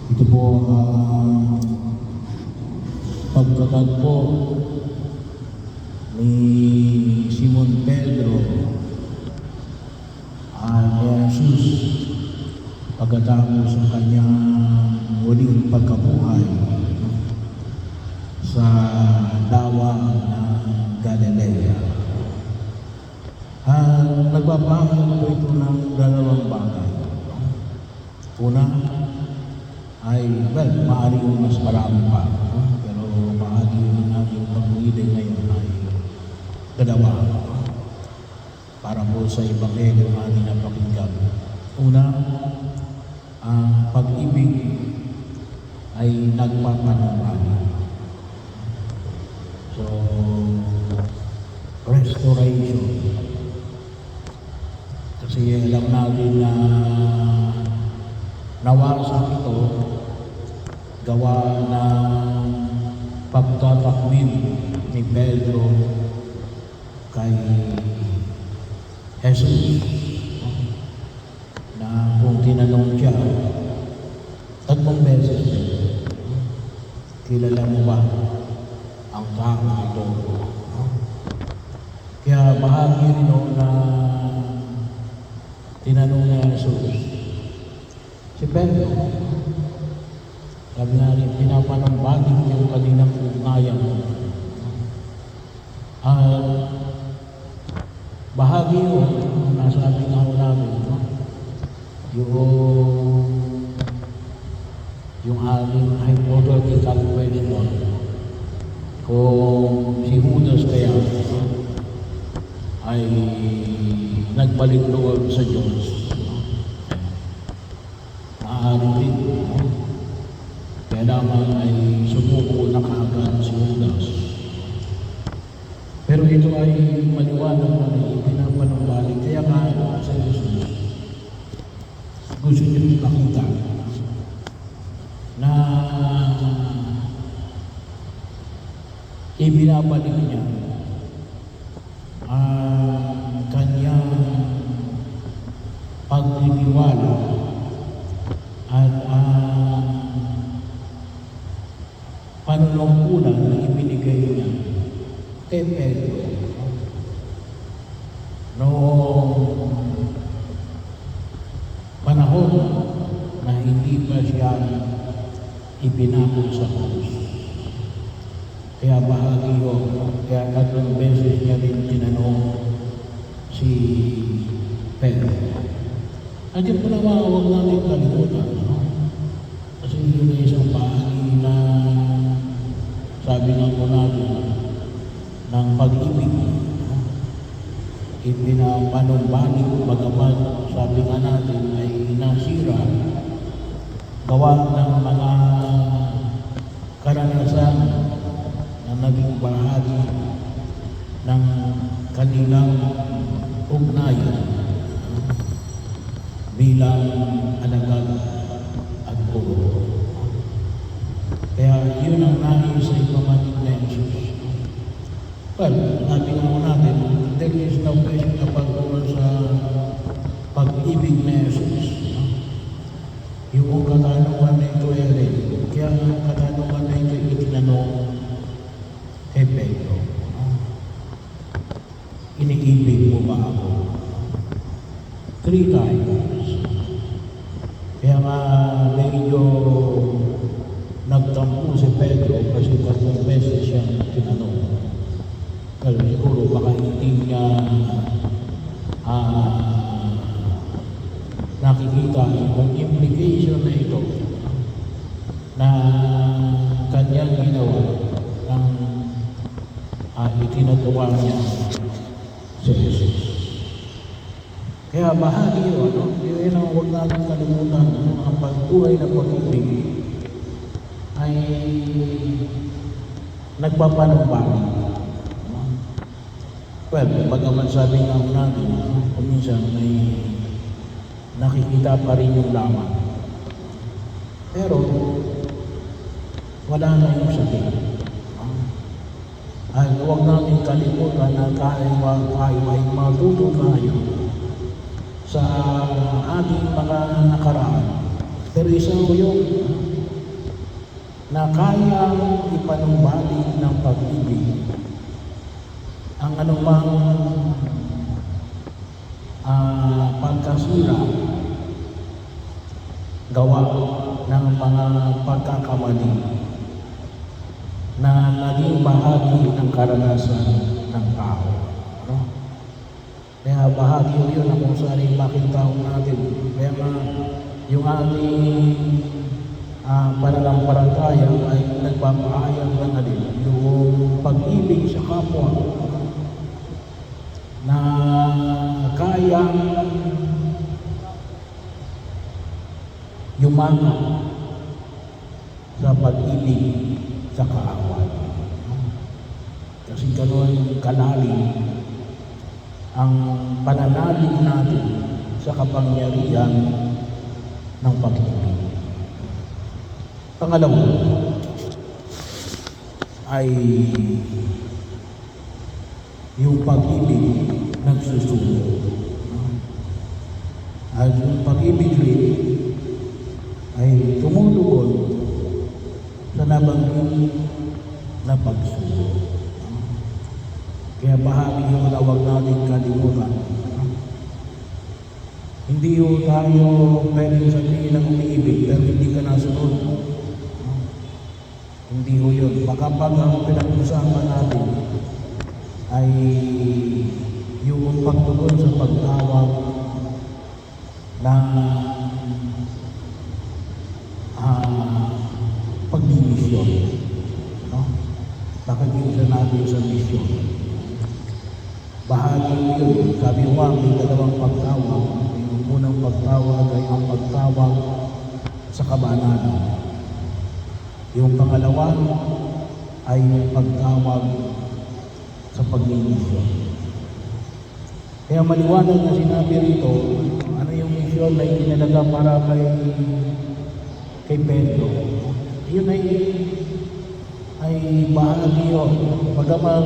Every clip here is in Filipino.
Ito po ang pagkatagpo ni Simon Pedro at Jesus pagkatapos ng kanyang muling pagkabuhay sa dawang ng Galilea. Nagbabahagi po ito ng dalawang bagay. Una ay, maaari yung mas marami pa, pero bahagi yung ating pag-uwiling ngayon ay dalawa para po sa Ebanghelyo ng ating napakinggan. Una, ang pag-ibig ay nagpapanambali. So, restoration. Kasi alam natin na nawasak ito gawa ng pagtatakwil ni Pedro kay Jesus na kung tinanong siya 3 beses kilala mo ba ang tao ito? Kaya bahagi rin na tinanong niya Jesus si Pedro. Sabi nga rin, pinapanambalik yung kaninang ugnayan. Bahagi yun, nasabi nga ho namin, yung aming hypothetical question, kung si Judas kaya ay nagbalik loob sa Diyos. Maaari rin, kaya naman ay sumuko na kaagad si Judas. Pero ito ay maliwanag na ipinapanambalik. Kaya nga sa Jesus, gusto niyo makita na ibinabalik niya ang kanyang pagtitiwala at panunungkulan na ibinigay niya kay Pedro noong panahon na hindi pa siya ipinako sa krus. Kaya bahagi yun, kaya 3 beses niya rin tinanong si Pedro. At yun po naman, huwag natin kalimutan, kasi yun ay isang bahagi na sabi nga po natin ng pag-ibig, ipinapanumbalik, bagamat sabi nga natin ay nasira gawa ng mga karanasan na naging bahagi ng kanilang ugnayan bilang alagad at guro. Kaya yun ang nais sa ipamanig na Jesus. Well, sabi nga mo natin, there is no question kapag sa pag-ibig na Jesus. Yung katanungan na ito ay rin. Kaya ang katanungan na ito itinanong kay Pedro. Iniibig mo ba ako? 3 times. Kaya nga medyo nagtampo si Pedro kasi 3 beses siyang tinanong. Well, siguro baka hindi niya nakikita yung implication na ito na kanyang ginawa ng itinatuwa niya sa Jesus. Kaya bahagi yun, yun ang huwag natin kalimutan, ang pagtuloy na pag-ibig ay nagpapanumbalik. Well, bagaman sabi nga natin, kuminsan may nakikita pa rin yung laman. Pero, wala na yung sakit. Ay, huwag natin kalimutan na tayo ay matuto tayo sa ating mga nakaraan. Pero isa ko yung na kayang ipanumbalik ng pag-ibig ang anumang pagkasira, gawa ng mga pagkakamali na naging bahagi ng karanasan ng tao. No? Kaya bahagi yun na kung saan ay makita natin. Kaya yung ating pananampalataya ay nagpapahayag ng alin, yung pag-ibig sa kapwa na kayang yumaman sa pag-ibig sa kaaway. Kasi gano'n kalalim ang pananalig natin sa kapangyarihan ng pag-ibig. Pangalawa ay yung pag-ibig nagsusulo. At yung pag-ibig rin ay tumutugon sa nabanggit na pagsulo. Kaya bahagi yung huwag natin kalimutan. Hindi yung tayo pwedeng sabihin ng umiibig pero hindi ka nasunod. Hindi ho yun. Baka pag ang pinag-usapan natin ay yung pagtugon sa pagtawag ng pagdimisyon. No? Bakit yung sinabi sa misyon? Bahagi yun. Sabi ko may dalawang pagtawag. Yung unang pagtawag ay ang pagtawag sa kabanalan. Yung pangalawa ay yung pagtawag sa pagmimisyon. Kaya maliwanag na sinabi rito, ano yung misyon na itinalaga para kay Pedro. Yun ay bahagi yun. Pagkaman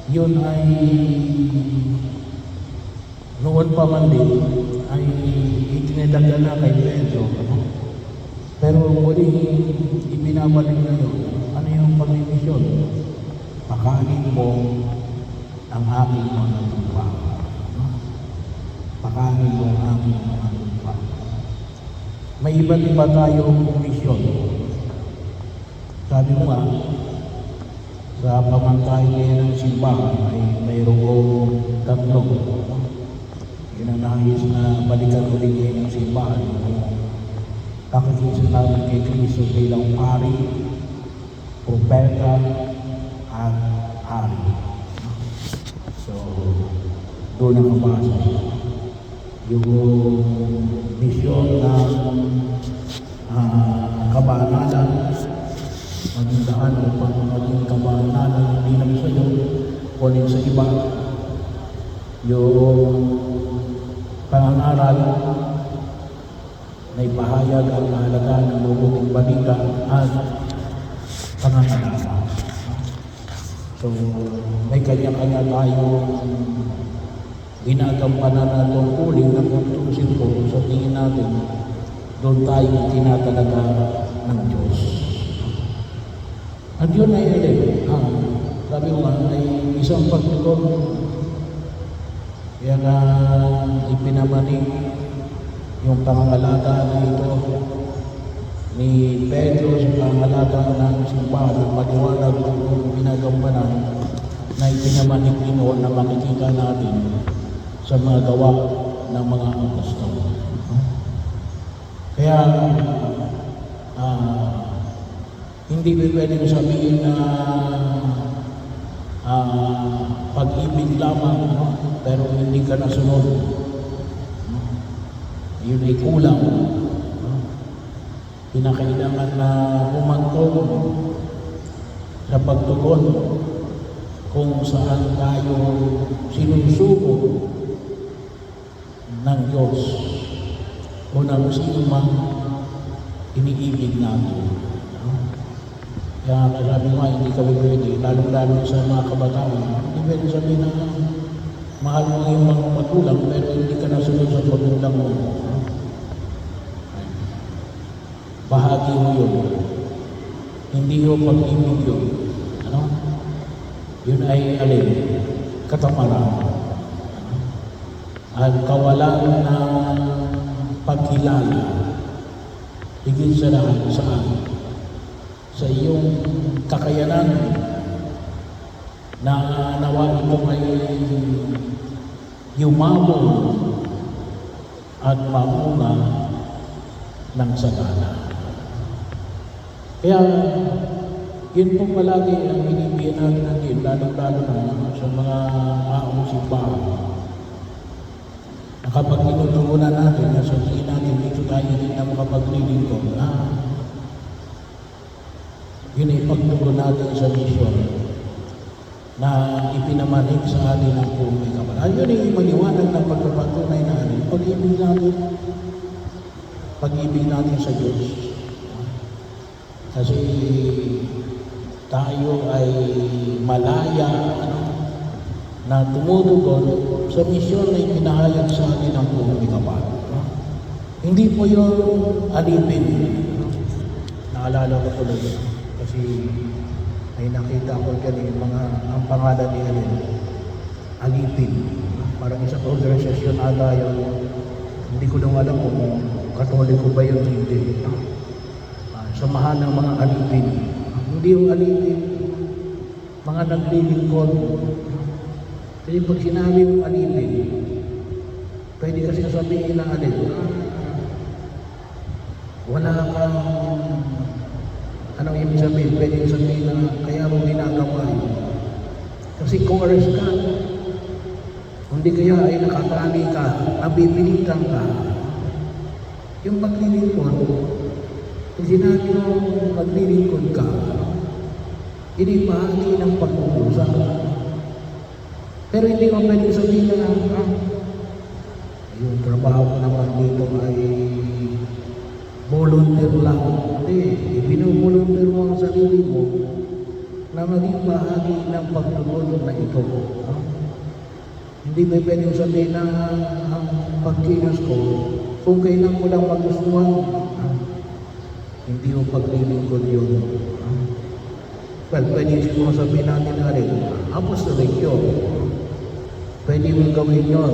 yun ay noon pa man din ay itinalaga na kay Pedro. Pero muli ibinabalik na yun. Ano yung pagmimisyon? Pakanin mo ang aking mga tupa. Pakanin mo ang aking mga tupa. May iba't iba tayong misyon. Sabi mo nga, sa pamantay ngayon ng simbahan ay mayroong tatlo. Yun ang nangis na balikan ulit ngayon ng simbahan. Kakakisa namin kay Kristo bilang pari, propeta, at hari. So, doon nakabasa yung misyon ng kabanalan, magandaan upang maging kabanalan hindi lang sa iyo, kunin sa iba, yung pangangaral na ipahayag ang mahalaga ng mabuting balita at pangangalaga. So, may kanya-kanya tayong ginagampanan na tungkulin na kung tusin ko sa tingin natin, doon tayo tinatalaga ng Diyos. At yun ay sabi ko nga, ay isang pagtugon. Kaya nga ipinamanig yung pangangalaga na ito ni Pedro sa pangangalaga ng simbahan ng maliwanag kung ginagampanan na ipinamanig din na makikita natin sa mga gawa ng mga apostol. Kaya hindi pwedeng sabihin na pag-ibig lamang, pero hindi ka nasunod. Yun ay kulang. Kinakailangan na humantong sa pagtugon kung saan tayo sinusuko ng Diyos o ng sino mang iniibig natin. Kaya sabi nga, hindi kami pwede, lalong-lalo sa mga kabataan, hindi pwede sabihin na mahal mo yung mga magulang pero hindi ka nasunod sa magulang mo. Bahagi mo yun. Hindi ho pag-ibig yun. Ano? Yun ay alin? Katamaran. At kawalan ng pagkilala. Higit sa lahat saan? Sa iyong kakayanan na nawa ito ay yumabol at mauna ng sagana. Kaya yun po palagi ang binibigyan natin, lalo-lalo na sa mga taong simbahan. Na kapag tinutugunan natin, na sabihin natin, dito tayo din na makapaglilingkod, yun ay pagtugon natin sa misyon na ipinamanig sa atin ng buong may kapal. Yun ay maliwanag na pagkapatunay na atin. Pag-ibig natin sa Diyos. Kasi tayo ay malaya na tumutugon sa misyon na ipinahayag sa atin ng buong may kapal. Hindi po yung alipin. Naalala ko tuloy. Kasi ay nakita ko kanina ang pangalan ni Alin, alipin. Parang isang organisasyon ata yun. Hindi ko lang alam kung Katoliko ba yun, hindi. Samahan ng mga alipin. Hindi yung alipin, mga naglilingkod. Kasi pag sinabi yung alipin, pwede kasi sabihin ng alin, wala kang anong ibig sabihin? Pwede sabihin na kaya mo ginagawa yun. Kasi coerce ka. Hindi kaya ay nakatali ka, nabibilitan ka. Yung maglilingkod, kung sinabi mo maglilingkod ka, hindi bahagi ng pag-uusap. Pero hindi mo pwede sabihin na yung trabaho ko naman dito ay volunteer lang. Hindi, ibinubulunteer mo ang sarili mo na maging bahagi ng pagtugon na ito. Hindi may pwedeng sabihin na ang pagkilos ko, kung kailan mo lang magustuhan, hindi mo paglilingkod yun. Well, pwede siguro sabihin natin na rin, apostolic yun. Pwede mo gawin yun.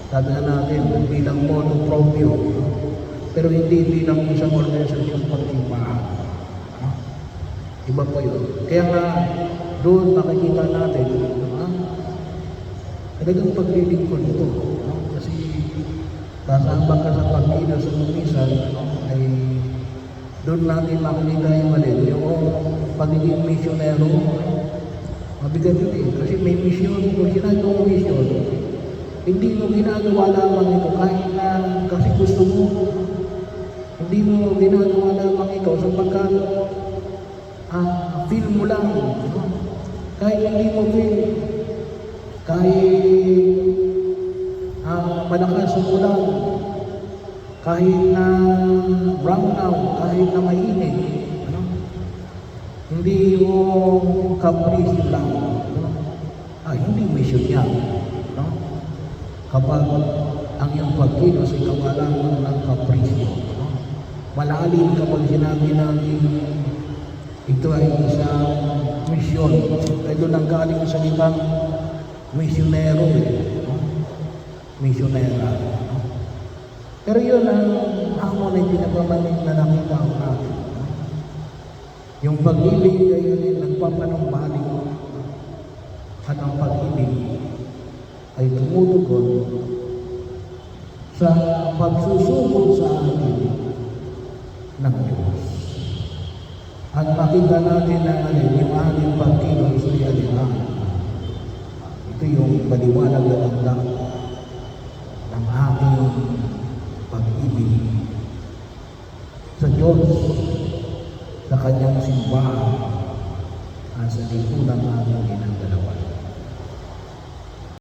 Sabi na natin, bilang motu proprio. Pero hindi bilang isang organisasyon pagsimbahan. Iba po yun. Kaya nga, doon makikita natin, talagang paglilingkod ito. Kasi, kasama ka sa pagkina sa kumisan, ay doon natin makikita yung malin. Yung pagiging misyonero, mabigat yun eh. Kasi may misyon, kung sinabi mo misyon, hindi mo ginagawa lamang ito kahit na kasi gusto mo. Hindi mo ginagawa lamang ito sapagkat feel mo lang. Kahit hindi mo feel, kahit malakas ang ulan, kahit na brownout, kahit na mainit, hindi yung caprice lang. Hindi mission yan. Kapag ang iyong pagkilos ay kawalan ng kaprice. Malalim kapag sinabi natin ito ay isang misyon. Ay doon ang galing sa ibang misyonero misyonera. Pero yun ang hamon ay pinagmamalig na nakita ko natin. Yung pag-ibig ay yun nagpapanumbalik at ang pag-ibig ay tumutugon sa pagsusubok sa atin ng Diyos. At makita natin na yung ating pagkilos ay alihan. Ito yung paliwanag na landak ng ating pag-ibig sa Diyos, sa Kanyang simbahan, at sa lipunan natin ginagalawan.